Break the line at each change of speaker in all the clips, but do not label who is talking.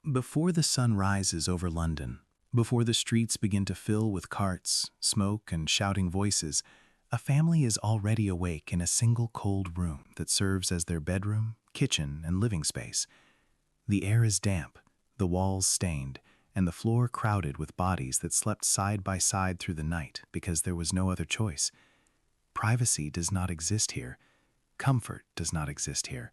Before the sun rises over London, before the streets begin to fill with carts, smoke, and shouting voices, a family is already awake in a single cold room that serves as their bedroom, kitchen, and living space. The air is damp, the walls stained, and the floor crowded with bodies that slept side by side through the night because there was no other choice. Privacy does not exist here. Comfort does not exist here.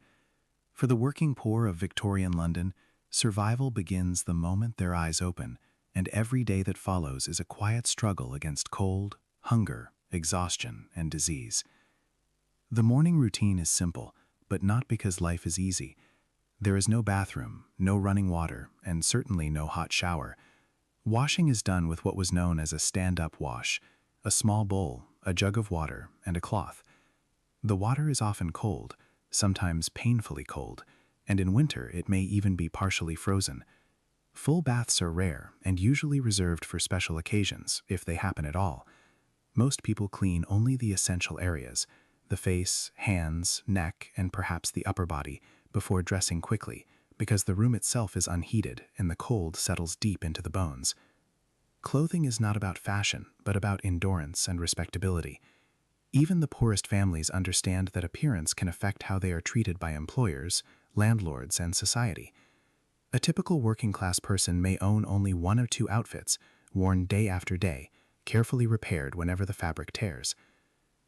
For the working poor of Victorian London, survival begins the moment their eyes open, and every day that follows is a quiet struggle against cold, hunger, exhaustion, and disease. The morning routine is simple, but not because life is easy. There is no bathroom, no running water, and certainly no hot shower. Washing is done with what was known as a stand-up wash, a small bowl, a jug of water, and a cloth. The water is often cold, sometimes painfully cold, and in winter it may even be partially frozen. Full baths are rare and usually reserved for special occasions, if they happen at all. Most people clean only the essential areas, the face, hands, neck, and perhaps the upper body, before dressing quickly, because the room itself is unheated and the cold settles deep into the bones. Clothing is not about fashion, but about endurance and respectability. Even the poorest families understand that appearance can affect how they are treated by employers, landlords, and society. A typical working-class person may own only one or two outfits, worn day after day, carefully repaired whenever the fabric tears.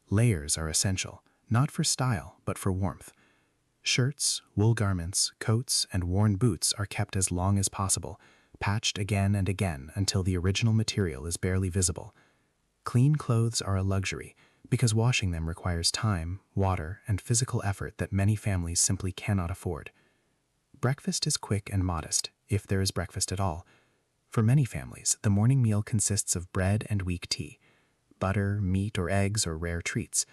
Layers are essential, not for style, but for warmth. Shirts, wool garments, coats, and worn boots are kept as long as possible, patched again and again until the original material is barely visible. Clean clothes are a luxury, because washing them requires time, water, and physical effort that many families simply cannot afford. Breakfast is quick and modest, if there is breakfast at all. For many families, the morning meal consists of bread and weak tea, butter, meat, or eggs, or rare treats.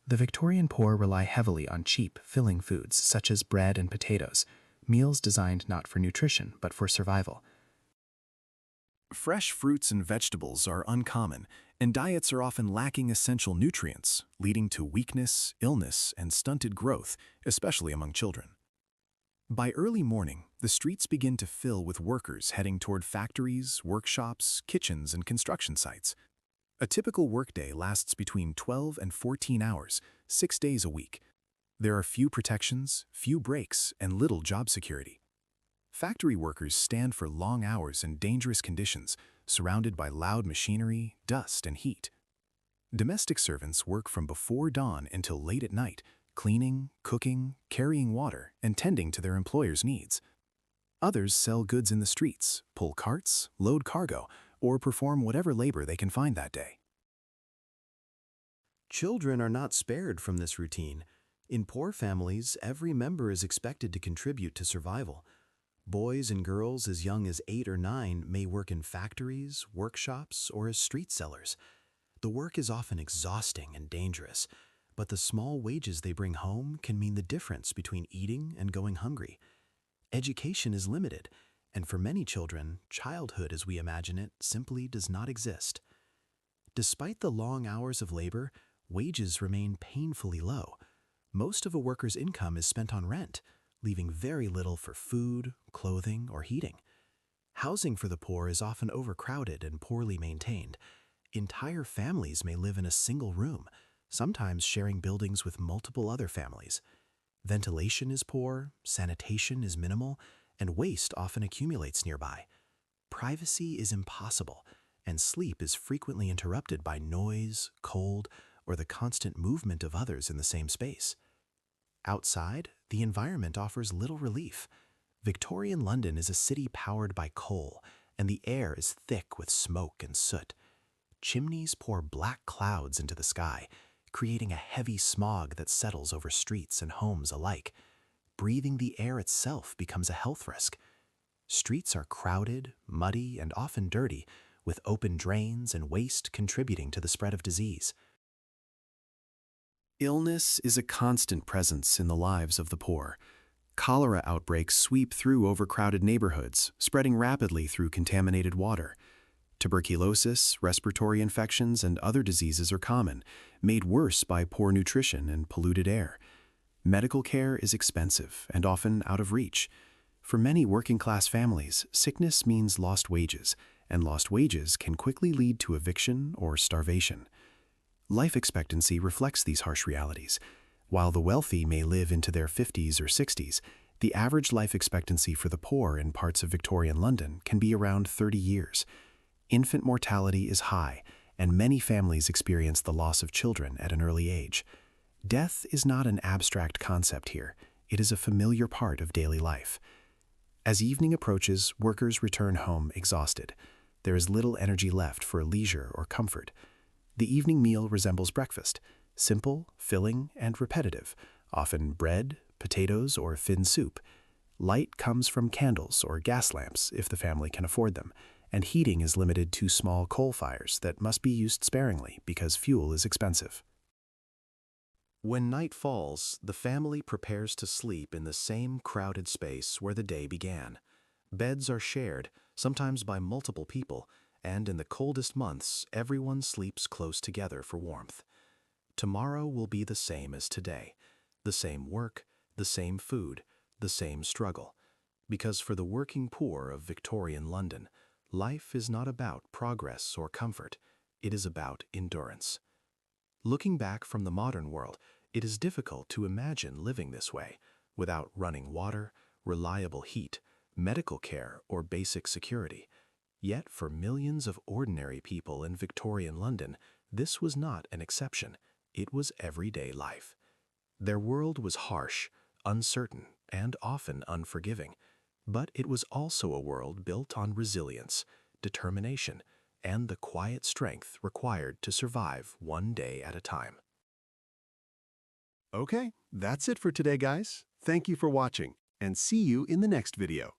The Victorian poor rely heavily on cheap, filling foods such as bread and potatoes, meals designed not for nutrition but for survival. Fresh fruits and vegetables are uncommon, and diets are often lacking essential nutrients, leading to weakness, illness, and stunted growth, especially among children. By early morning, the streets begin to fill with workers heading toward factories, workshops, kitchens, and construction sites. A typical workday lasts between 12 and 14 hours, 6 days a week. There are few protections, few breaks, and little job security. Factory workers stand for long hours in dangerous conditions, surrounded by loud machinery, dust, and heat. Domestic servants work from before dawn until late at night, cleaning, cooking, carrying water, and tending to their employers' needs. Others sell goods in the streets, pull carts, load cargo, or perform whatever labor they can find that day.
Children are not spared from this routine. In poor families, every member is expected to contribute to survival. Boys and girls as young as 8 or 9 may work in factories, workshops, or as street sellers. The work is often exhausting and dangerous, but the small wages they bring home can mean the difference between eating and going hungry. Education is limited, and for many children, childhood as we imagine it simply does not exist. Despite the long hours of labor, wages remain painfully low. Most of a worker's income is spent on rent, leaving very little for food, clothing, or heating. Housing for the poor is often overcrowded and poorly maintained. Entire families may live in a single room, sometimes sharing buildings with multiple other families. Ventilation is poor, sanitation is minimal, and waste often accumulates nearby. Privacy is impossible, and sleep is frequently interrupted by noise, cold, or the constant movement of others in the same space. Outside, the environment offers little relief. Victorian London is a city powered by coal, and the air is thick with smoke and soot. Chimneys pour black clouds into the sky, creating a heavy smog that settles over streets and homes alike. Breathing the air itself becomes a health risk. Streets are crowded, muddy, and often dirty, with open drains and waste contributing to the spread of disease.
Illness is a constant presence in the lives of the poor. Cholera outbreaks sweep through overcrowded neighborhoods, spreading rapidly through contaminated water. Tuberculosis, respiratory infections, and other diseases are common, made worse by poor nutrition and polluted air. Medical care is expensive and often out of reach. For many working-class families, sickness means lost wages, and lost wages can quickly lead to eviction or starvation. Life expectancy reflects these harsh realities. While the wealthy may live into their 50s or 60s, the average life expectancy for the poor in parts of Victorian London can be around 30 years. Infant mortality is high, and many families experience the loss of children at an early age. Death is not an abstract concept here. It is a familiar part of daily life. As evening approaches, workers return home exhausted. There is little energy left for leisure or comfort. The evening meal resembles breakfast, simple, filling, and repetitive, often bread, potatoes, or thin soup. Light comes from candles or gas lamps if the family can afford them, and heating is limited to small coal fires that must be used sparingly because fuel is expensive. When night falls, the family prepares to sleep in the same crowded space where the day began. Beds are shared, sometimes by multiple people, and in the coldest months, everyone sleeps close together for warmth. Tomorrow will be the same as today. The same work, the same food, the same struggle. Because for the working poor of Victorian London, life is not about progress or comfort. It is about endurance. Looking back from the modern world, it is difficult to imagine living this way, without running water, reliable heat, medical care, or basic security. Yet for millions of ordinary people in Victorian London, this was not an exception. It was everyday life. Their world was harsh, uncertain, and often unforgiving. But it was also a world built on resilience, determination, and the quiet strength required to survive one day at a time.
Okay, that's it for today, guys. Thank you for watching, and see you in the next video.